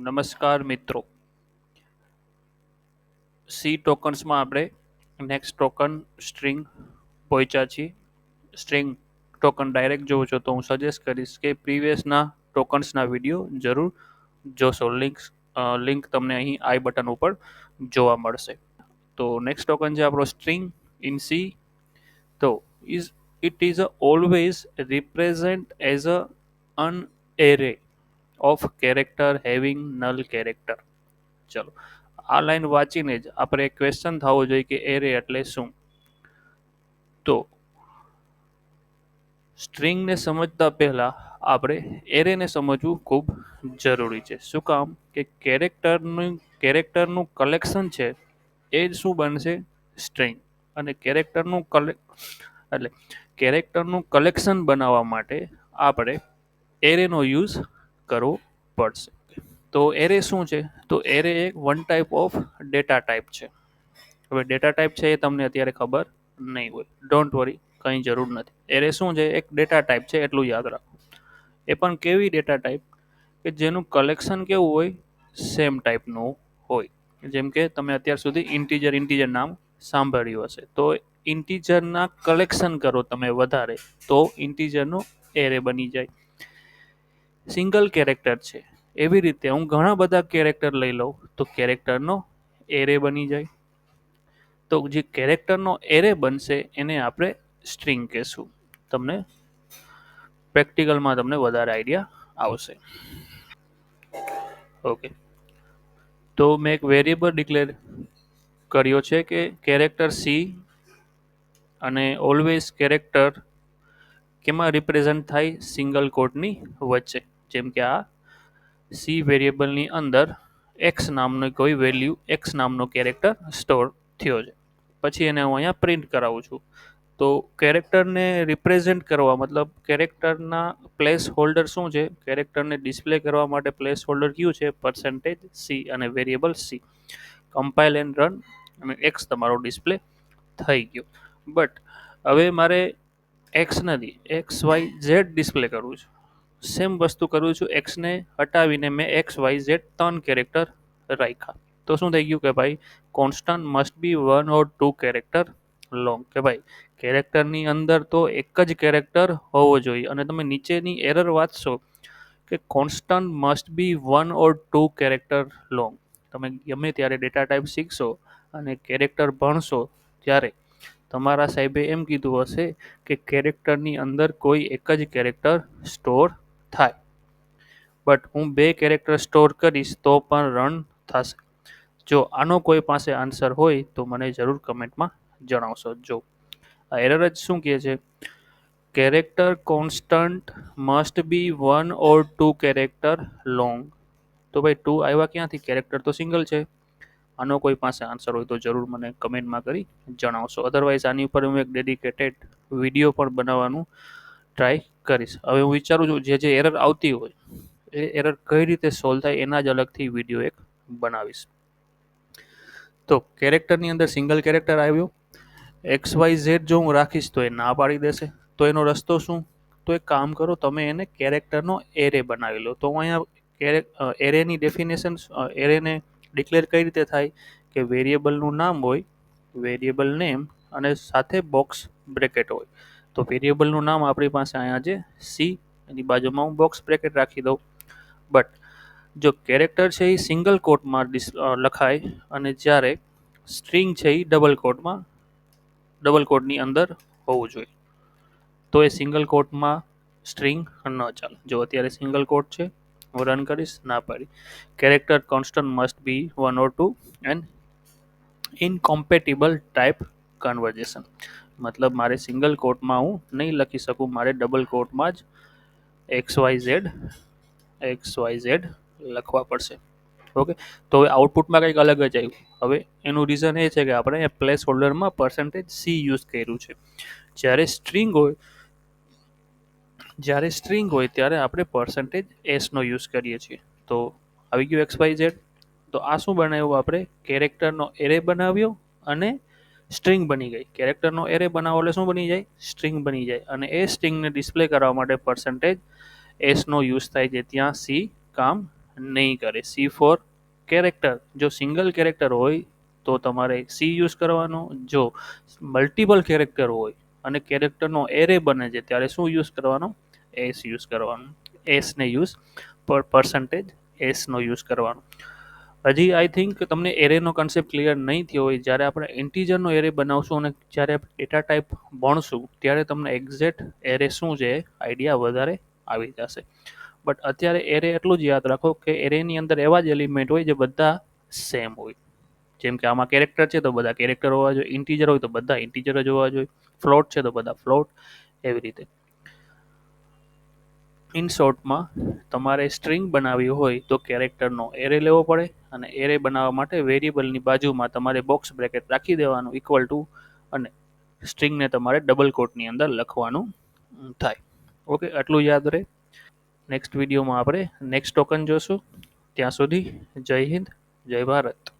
નમસ્કાર મિત્રો. સી ટોકન્સમાં આપણે નેક્સ્ટ ટોકન સ્ટ્રિંગ પહોંચ્યા છીએ. સ્ટ્રિંગ ટોકન ડાયરેક્ટ જોવો છો તો હું સજેસ્ટ કરીશ કે પ્રીવિયસના ટોકન્સના વિડીયો જરૂર જોશો. લિંક તમને અહીં આઈ બટન ઉપર જોવા મળશે. તો નેક્સ્ટ ટોકન છે આપણો સ્ટ્રિંગ ઇન સી. તો it is always represent as an array of character having null character. ચલો, આ લાઈન વાંચીને જ આપણે ક્વેશ્ચન થવો જોઈએ કે એરે એટલે શું. તો સ્ટ્રિંગને સમજતા પહેલા આપણે એરેને સમજવું ખૂબ જરૂરી છે. શું કામ? કે કેરેક્ટરનું કલેક્શન છે એ જ શું બનશે? સ્ટ્રિંગ. અને એટલે કેરેક્ટરનું કલેક્શન બનાવવા માટે આપણે એરેનો યુઝ કરવો પડશે. તો એરે શું છે? તો એરે એક one type of data type છે. હવે ડેટા ટાઈપ છે એ તમને અત્યારે ખબર નહીં હોય, ડોન્ટ વરી, કંઈ જરૂર નથી. એરે શું છે? એક ડેટા ટાઈપ છે, એટલું યાદ રાખો. એ પણ કેવી ડેટા ટાઈપ? કે જેનું કલેક્શન કેવું હોય? સેમ ટાઈપનું હોય. જેમ કે તમે અત્યાર સુધી ઇન્ટીજર નામ સાંભળ્યું હશે. તો ઇન્ટીજરના કલેક્શન કરો તમે વધારે તો ઇન્ટીજરનો એરે બની જાય. સિંગલ કેરેક્ટર છે એવી રીતે હું ઘણા બધા કેરેક્ટર લઈ લઉં તો કેરેક્ટરનો એરે બની જાય. તો જે કેરેક્ટરનો એરે બનશે એને આપણે સ્ટ્રિંગ કહેશું. તમને પ્રેક્ટિકલમાં તમને વધારે આઈડિયા આવશે. ઓકે, તો મેં એક વેરિયેબલ ડિક્લેર કર્યો છે કે કેરેક્ટર સી અને ઓલવેઝ કેરેક્ટર કેમાં રિપ્રેઝન્ટ થાય? સિંગલ કોટની વચ્ચે. જેમ કે આ સી વેરિયેબલની અંદર એક્સ નામનો કોઈ વેલ્યુ એક્સ નામનો કેરેક્ટર સ્ટોર થયો છે. પછી એને હું અહીંયા પ્રિન્ટ કરાવું છું. તો કેરેક્ટરને રિપ્રેઝેન્ટ કરવા મતલબ કેરેક્ટરના પ્લેસ હોલ્ડર શું છે? કેરેક્ટરને ડિસ્પ્લે કરવા માટે પ્લેસ હોલ્ડર કયું છે? પર્સન્ટેજ સી અને variable C. Compile and run અને એક્સ તમારો ડિસ્પ્લે થઈ ગયો. બટ હવે મારે એક્સ નથી, એક્સ વાય ઝેડ ડિસ્પ્લે કરવું છે. સેમ વસ્તુ કરું છું, એક્સને હટાવીને મેં એક્સ વાય ઝેડ 3 કેરેક્ટર રાખ્યા. તો શું થઈ ગયું કે ભાઈ constant must be 1 or 2 character long. કે ભાઈ કેરેક્ટરની અંદર તો એક જ કેરેક્ટર હોવો જોઈએ. અને તમે નીચેની એરર વાંચશો કે constant must be 1 or 2 character long. તમે ગમે ત્યારે ડેટા ટાઈપ શીખશો અને કેરેક્ટર ભણશો ત્યારે તમારા સાહેબે એમ કીધું હશે કે કેરેક્ટરની અંદર કોઈ એક જ કેરેક્ટર સ્ટોર થાય. બટ હું 2 કેરેક્ટર સ્ટોર કરીશ તો પણ રન થશે. જો આનો કોઈ પાસે આન્સર હોય તો મને જરૂર કમેન્ટમાં જણાવશો. જો આ એરર જ શું કહે છે? Character constant must be 1 or 2 character long. તો ભાઈ 2 આવ્યા ક્યાંથી? કેરેક્ટર તો સિંગલ છે. આનો કોઈ પાસે આન્સર હોય તો જરૂર મને કમેન્ટમાં કરી જણાવશો. અધરવાઇઝ આની ઉપર હું એક ડેડિકેટેડ વિડીયો પણ બનાવવાનું ટ્રાય કરીશ. હવે હું વિચારું છું જે એરર આવતી હોય એ એરર કઈ રીતે સોલ્વ થાય એના જ અલગથી વિડીયો એક બનાવીશ. તો કેરેક્ટરની અંદર સિંગલ કેરેક્ટર આવ્યો, એક્સ વાય ઝેડ જો હું રાખીશ તો એ ના પાડી દેશે. તો એનો રસ્તો શું? તો એક કામ કરો, તમે એને કેરેક્ટરનો એરે બનાવી લો. તો હું અહીંયા એરેની ડેફિનેશન એરેને ડિક્લેર કઈ રીતે થાય કે વેરિયેબલનું નામ હોય, વેરિયેબલ નેમ અને સાથે બોક્સ બ્રેકેટ હોય. તો વેરિયેબલનું નામ આપણી પાસે અહીંયા છે સી, એની બાજુમાં હું બોક્સ બ્રેકેટ રાખી દઉં. બટ જો કેરેક્ટર છે એ સિંગલ કોટમાં લખાય અને જ્યારે સ્ટ્રિંગ છે એ ડબલ કોટની અંદર હોવું જોઈએ. તો એ સિંગલ કોટમાં સ્ટ્રિંગ ન ચાલે. જો અત્યારે સિંગલ કોટ છે, હું રન કરીશ, ના પાડી. Character constant must be 1 or 2 and incompatible type conversion. મતલબ મારે સિંગલ કોટમાં હું નહીં લખી શકું, મારે ડબલ કોટમાં જ એક્સ વાય ઝેડ લખવા પડશે. ઓકે, તો હવે આઉટપુટમાં કંઈક અલગ જ આવ્યું. હવે એનું રીઝન એ છે કે આપણે પ્લેસ હોલ્ડરમાં પર્સન્ટેજ સી યુઝ કર્યું છે. જ્યારે સ્ટ્રિંગ હોય ત્યારે આપણે પર્સન્ટેજ એસનો યુઝ કરીએ છીએ. તો આવી ગયું એક્સ વાય ઝેડ. તો આ શું બનાવ્યું? આપણે કેરેક્ટરનો એરે બનાવ્યો અને સ્ટ્રિંગ બની ગઈ. કેરેક્ટરનો એરે બનાવો એટલે શું બની જાય? સ્ટ્રિંગ બની જાય. અને એ સ્ટ્રિંગને ડિસ્પ્લે કરવા માટે પર્સન્ટેજ એસનો યુઝ થાય છે. ત્યાં સી કામ નહીં કરે. C for character. જો સિંગલ કેરેક્ટર હોય તો તમારે સી યુઝ કરવાનું. જો મલ્ટિપલ કેરેક્ટર હોય અને કેરેક્ટરનો એરે બને છે ત્યારે શું યુઝ કરવાનો? એસ યુઝ કરવાનું. એસને યુઝ પર પર્સન્ટેજ એસનો યુઝ કરવાનો. હજી આઈ થિંક તમને એરેનો કન્સેપ્ટ ક્લિયર નહીં થયો હોય. જ્યારે આપણે ઇન્ટીજરનો એરે બનાવશું અને જ્યારે આપણે ડેટા ટાઈપ ભણશું ત્યારે તમને એક્ઝેક્ટ એરે શું છે આઈડિયા વધારે આવી જશે. બટ અત્યારે એરે એટલું જ યાદ રાખો કે એરેની અંદર એવા જ એલિમેન્ટ હોય જે બધા સેમ હોય. જેમ કે આમાં કેરેક્ટર છે તો બધા કેરેક્ટર હોવા જોઈએ, ઇન્ટીજર હોય તો બધા ઇન્ટીજર જ હોવા જોઈએ, ફ્લોટ છે તો બધા ફ્લોટ, એવી રીતે. ઇન શોર્ટમાં તમારે સ્ટ્રિંગ બનાવવી હોય તો કેરેક્ટરનો એરે લેવો પડે અને એરે બનાવવા માટે વેરિયેબલની બાજુમાં તમારે બોક્સ બ્રેકેટ રાખી દેવાનું ઇક્વલ ટુ અને સ્ટ્રિંગને તમારે ડબલ કોટની અંદર લખવાનું થાય. ઓકે, આટલું યાદ રહે. નેક્સ્ટ વિડીયોમાં આપણે નેક્સ્ટ ટોકન જોશું. ત્યાં સુધી જય હિન્દ, જય ભારત.